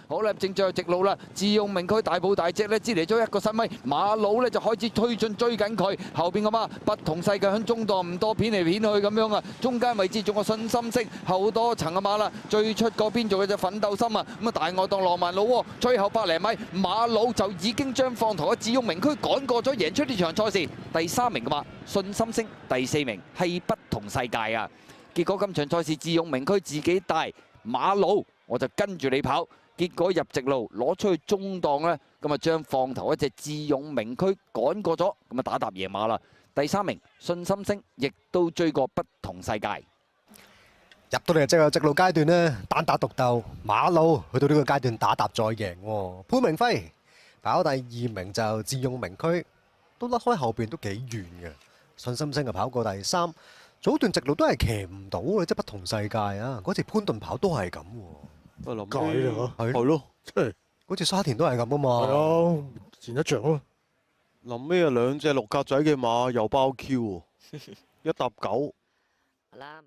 好啦，正進入直路啦，智勇名區大步大隻咧，支離咗1個身位，馬佬咧就開始推進追緊佢，後邊個馬不同世界響中檔唔多片嚟片去咁樣啊，中間位置仲有信心式，後多層嘅馬啦，最出嗰邊做嘅隻奮鬥心啊，咁啊大外檔浪漫佬喎，最後100零米，馬佬就已經將放頭嘅智勇名區趕過咗，贏出呢場賽事。第3名嘅馬信心星，第4名係不同世界啊。結果今場賽事智勇名區自己帶馬佬，我就跟住你跑。結果入直路攞出去中檔呢，咁啊將放頭一隻智勇名區趕過咗，咁啊打搭贏馬啦。第3名信心星亦都追過不同世界。入到嚟直路階段呢，單打獨鬥，馬佬去到呢個階段打搭再贏喎。潘明輝跑第2名就智勇名區，都甩開後邊都幾遠嘅。信心星啊跑過第3，早段直路都係騎唔到嘅，即係不同世界啊！嗰次潘頓跑都係咁喎。都係解啦嚇，係咯，即係嗰次沙田都係咁啊嘛。係啊，前一場咯。臨尾啊2隻6格仔嘅馬又包 Q 喎，1搭9。好啦。